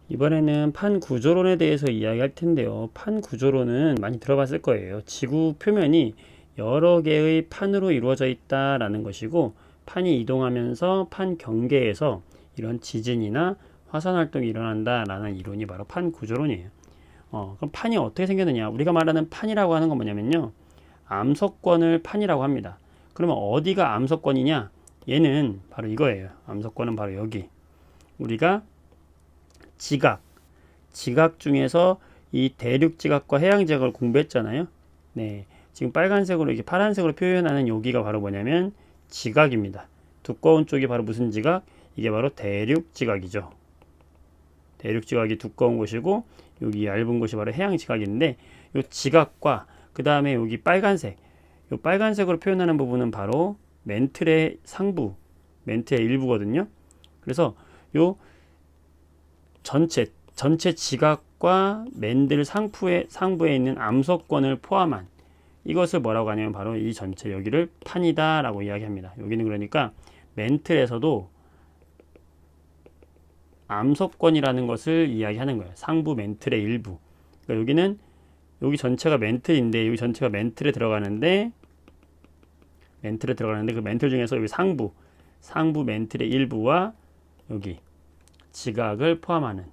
이번에는 판 구조론에 대해서 이야기할 텐데요. 판 구조론은 많이 들어봤을 거예요. 지구 표면이 여러 개의 판으로 이루어져 있다라는 것이고, 판이 이동하면서 판 경계에서 이런 지진이나 화산 활동이 일어난다라는 이론이 바로 판 구조론이에요. 그럼 판이 어떻게 생겼느냐? 우리가 말하는 판이라고 하는 건 뭐냐면요. 암석권을 판이라고 합니다. 그러면 어디가 암석권이냐? 얘는 바로 이거예요. 암석권은 바로 여기. 우리가 지각 중에서 이 대륙 지각과 해양 지각을 공부했잖아요. 네, 지금 빨간색으로 이렇게 파란색으로 표현하는 여기가 바로 뭐냐면 지각입니다. 두꺼운 쪽이 바로 무슨 지각? 이게 바로 대륙 지각이죠. 대륙 지각이 두꺼운 곳이고 여기 얇은 곳이 바로 해양 지각인데, 이 지각과 그 다음에 여기 빨간색, 이 빨간색으로 표현하는 부분은 바로 맨틀의 상부, 맨틀의 일부거든요. 그래서 요 전체 지각과 맨들 상부에 있는 암석권을 포함한 이것을 뭐라고 하냐면 바로 이 전체 여기를 판이다 라고 이야기합니다. 여기는 그러니까 맨틀에서도 암석권이라는 것을 이야기하는 거예요. 상부 맨틀의 일부. 그러니까 여기는 여기 전체가 맨틀인데 여기 전체가 맨틀에 들어가는데 그 맨틀 중에서 여기 상부 맨틀의 일부와 여기 지각을 포함하는,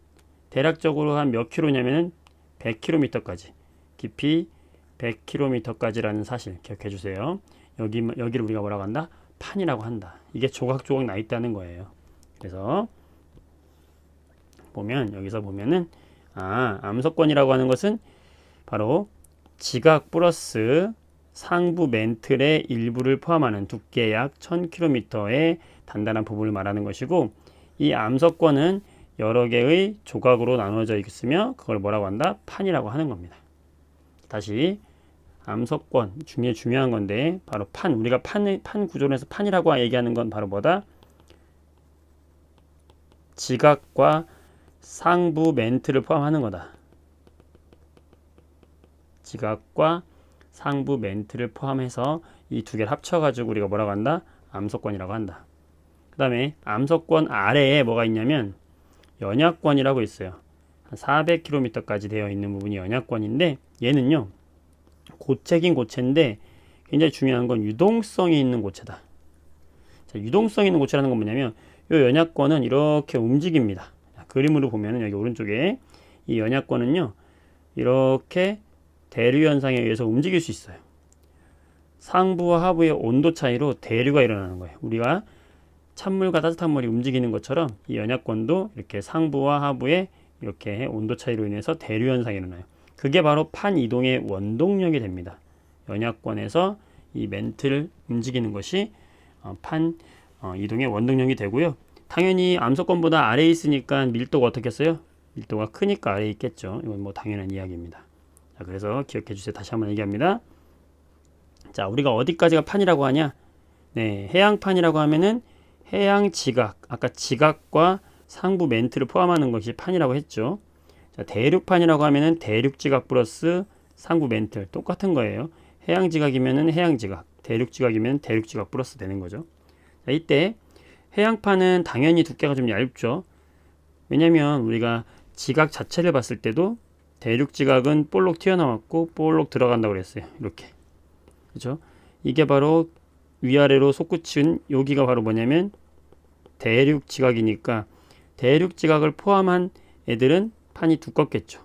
대략적으로 한 몇 킬로냐면은 100km까지, 깊이 100km까지라는 사실 기억해 주세요. 여기를 우리가 뭐라고 한다? 판이라고 한다. 이게 조각조각 나 있다는 거예요. 그래서 여기서 보면은 암석권이라고 하는 것은 바로 지각 플러스 상부 맨틀의 일부를 포함하는 두께 약 1000km의 단단한 부분을 말하는 것이고, 이 암석권은 여러 개의 조각으로 나누어져 있으며 그걸 뭐라고 한다? 판이라고 하는 겁니다. 다시 암석권 중에 중요한 건데 바로 판, 우리가 판 구조론에서 판이라고 얘기하는 건 바로 뭐다? 지각과 상부 맨틀을 포함하는 거다. 지각과 상부 맨틀을 포함해서 이 두 개를 합쳐가지고 우리가 뭐라고 한다? 암석권이라고 한다. 그 다음에 암석권 아래에 뭐가 있냐면 연약권이라고 있어요. 한 400km까지 되어 있는 부분이 연약권인데, 얘는요 고체긴 고체인데 굉장히 중요한 건 유동성이 있는 고체다. 자, 유동성이 있는 고체라는 건 뭐냐면 이 연약권은 이렇게 움직입니다. 그림으로 보면은 여기 오른쪽에 이 연약권은요 이렇게 대류 현상에 의해서 움직일 수 있어요. 상부와 하부의 온도 차이로 대류가 일어나는 거예요. 우리가 찬물과 따뜻한 물이 움직이는 것처럼 이 연약권도 이렇게 상부와 하부의 이렇게 온도 차이로 인해서 대류 현상이 일어나요. 그게 바로 판 이동의 원동력이 됩니다. 연약권에서 이 맨틀을 움직이는 것이 판 이동의 원동력이 되고요. 당연히 암석권보다 아래에 있으니까 밀도가 어떻겠어요? 밀도가 크니까 아래에 있겠죠. 이건 뭐 당연한 이야기입니다. 자, 그래서 기억해 주세요. 다시 한번 얘기합니다. 자, 우리가 어디까지가 판이라고 하냐? 네, 해양판이라고 하면은 해양 지각, 아까 지각과 상부 맨틀을 포함하는 것이 판이라고 했죠. 자, 대륙판이라고 하면은 대륙 지각 플러스 상부 맨틀 똑같은 거예요. 해양 지각이면은 해양 지각, 대륙 지각이면 대륙 지각 플러스 되는 거죠. 자, 이때 해양판은 당연히 두께가 좀 얇죠. 왜냐면 우리가 지각 자체를 봤을 때도 대륙 지각은 볼록 튀어나왔고 볼록 들어간다고 그랬어요. 이렇게. 그렇죠? 이게 바로 위아래로 솟구친 여기가 바로 뭐냐면 대륙 지각이니까 대륙 지각을 포함한 애들은 판이 두껍겠죠.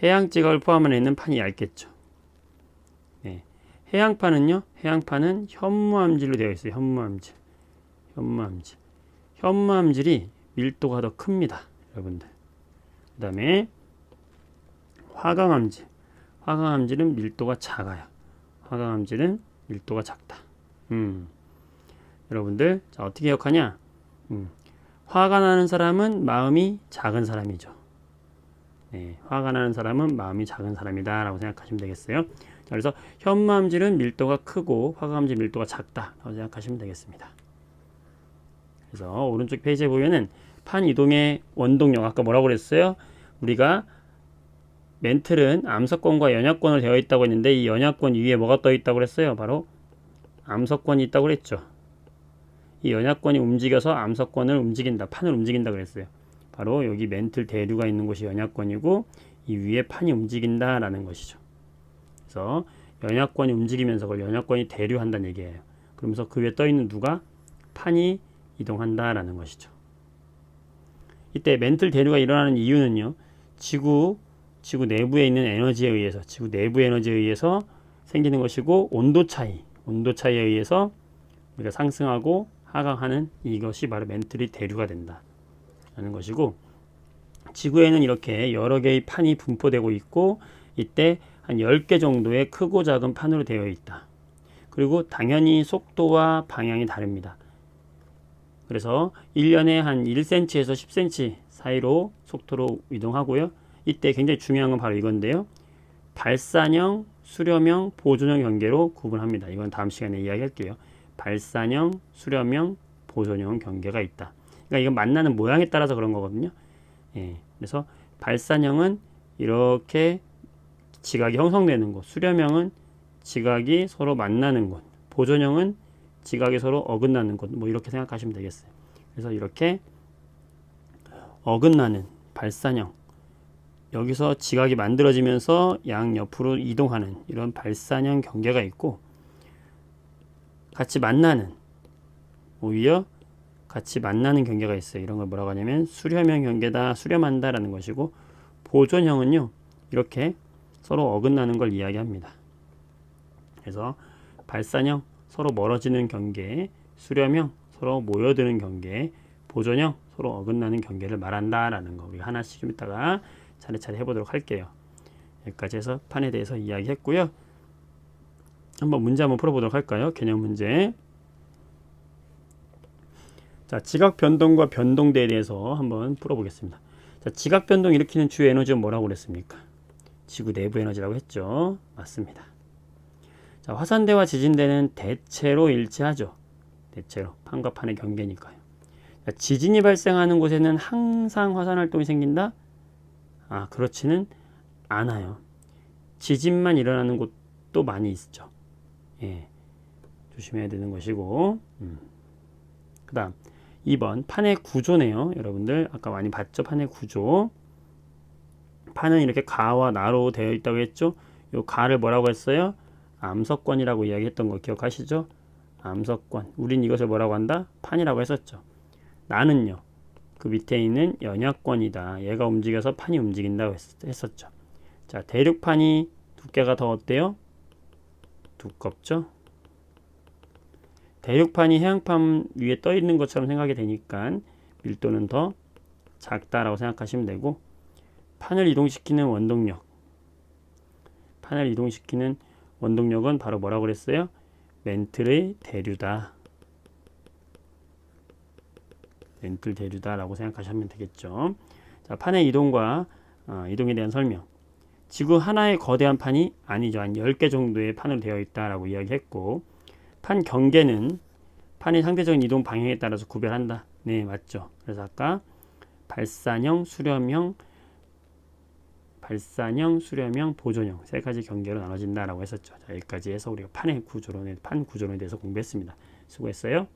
해양 지각을 포함한 애는 판이 얇겠죠. 네. 해양판은 현무암질로 되어 있어요. 현무암질이 밀도가 더 큽니다. 여러분들. 그 다음에 화강암질은 밀도가 작아요. 화강암질은 밀도가 작다. 여러분들, 자, 어떻게 기억하냐? 화가 나는 사람은 마음이 작은 사람이죠. 네, 화가 나는 사람은 마음이 작은 사람이다 라고 생각하시면 되겠어요. 자, 그래서 현무암질은 밀도가 크고 화강암질 밀도가 작다 라고 생각하시면 되겠습니다. 그래서 오른쪽 페이지에 보면은 판 이동의 원동력, 아까 뭐라고 그랬어요? 우리가 맨틀은 암석권과 연약권으로 되어 있다고 했는데 이 연약권 위에 뭐가 떠 있다고 그랬어요? 바로 암석권이 있다고 그랬죠. 이 연약권이 움직여서 암석권을 움직인다, 판을 움직인다 그랬어요. 바로 여기 멘틀 대류가 있는 곳이 연약권이고 이 위에 판이 움직인다라는 것이죠. 그래서 연약권이 움직이면서 그걸 연약권이 대류한다는 얘기예요. 그러면서 그 위에 떠 있는 누가 판이 이동한다라는 것이죠. 이때 멘틀 대류가 일어나는 이유는요. 지구 내부에 있는 에너지에 의해서 지구 내부 에너지에 의해서 생기는 것이고 온도 차이에 의해서 우리가 상승하고 하강하는 이것이 바로 멘틀이 대류가 된다라는 것이고 지구에는 이렇게 여러 개의 판이 분포되고 있고 이때 한 10개 정도의 크고 작은 판으로 되어 있다. 그리고 당연히 속도와 방향이 다릅니다. 그래서 1년에 한 1cm에서 10cm 사이로 속도로 이동하고요. 이때 굉장히 중요한 건 바로 이건데요. 발산형, 수렴형, 보존형 경계로 구분합니다. 이건 다음 시간에 이야기할게요. 발산형, 수렴형, 보존형 경계가 있다. 그러니까 이건 만나는 모양에 따라서 그런 거거든요. 예, 그래서 발산형은 이렇게 지각이 형성되는 곳, 수렴형은 지각이 서로 만나는 곳, 보존형은 지각이 서로 어긋나는 곳, 뭐 이렇게 생각하시면 되겠어요. 그래서 이렇게 어긋나는 발산형, 여기서 지각이 만들어지면서 양옆으로 이동하는 이런 발산형 경계가 있고 같이 만나는, 오히려 같이 만나는 경계가 있어요. 이런 걸 뭐라고 하냐면 수렴형 경계다, 수렴한다라는 것이고 보존형은요 이렇게 서로 어긋나는 걸 이야기합니다. 그래서 발산형 서로 멀어지는 경계, 수렴형 서로 모여드는 경계, 보존형 서로 어긋나는 경계를 말한다라는 거 우리가 하나씩 좀 이따가 차례차례 해보도록 할게요. 여기까지 해서 판에 대해서 이야기했고요. 한번 문제 한번 풀어보도록 할까요? 개념 문제. 자, 지각 변동과 변동대에 대해서 한번 풀어보겠습니다. 자, 지각 변동 일으키는 주요 에너지는 뭐라고 그랬습니까? 지구 내부 에너지라고 했죠. 맞습니다. 자, 화산대와 지진대는 대체로 일치하죠. 대체로 판과 판의 경계니까요. 자, 지진이 발생하는 곳에는 항상 화산 활동이 생긴다? 그렇지는 않아요. 지진만 일어나는 곳도 많이 있죠. 예, 조심해야 되는 것이고 그 다음 2번 판의 구조네요. 여러분들 아까 많이 봤죠? 판의 구조. 판은 이렇게 가와 나로 되어 있다고 했죠. 요 가를 뭐라고 했어요? 암석권이라고 이야기했던 거 기억하시죠? 암석권. 우린 이것을 뭐라고 한다? 판이라고 했었죠. 나는요. 그 밑에 있는 연약권이다. 얘가 움직여서 판이 움직인다고 했었죠. 자, 대륙판이 두께가 더 어때요? 두껍죠? 대륙판이 해양판 위에 떠 있는 것처럼 생각이 되니까 밀도는 더 작다라고 생각하시면 되고 판을 이동시키는 원동력은 바로 뭐라고 그랬어요? 멘틀의 대류다. 멘틀 대류다라고 생각하시면 되겠죠. 자, 판의 이동과 이동에 대한 설명. 지구 하나의 거대한 판이 아니죠. 한 10개 정도의 판으로 되어 있다라고 이야기했고 판 경계는 판의 상대적인 이동 방향에 따라서 구별한다. 네, 맞죠. 그래서 아까 발산형, 수렴형, 보존형 세 가지 경계로 나눠진다라고 했었죠. 자, 여기까지 해서 우리가 판 구조론에 대해서 공부했습니다. 수고했어요.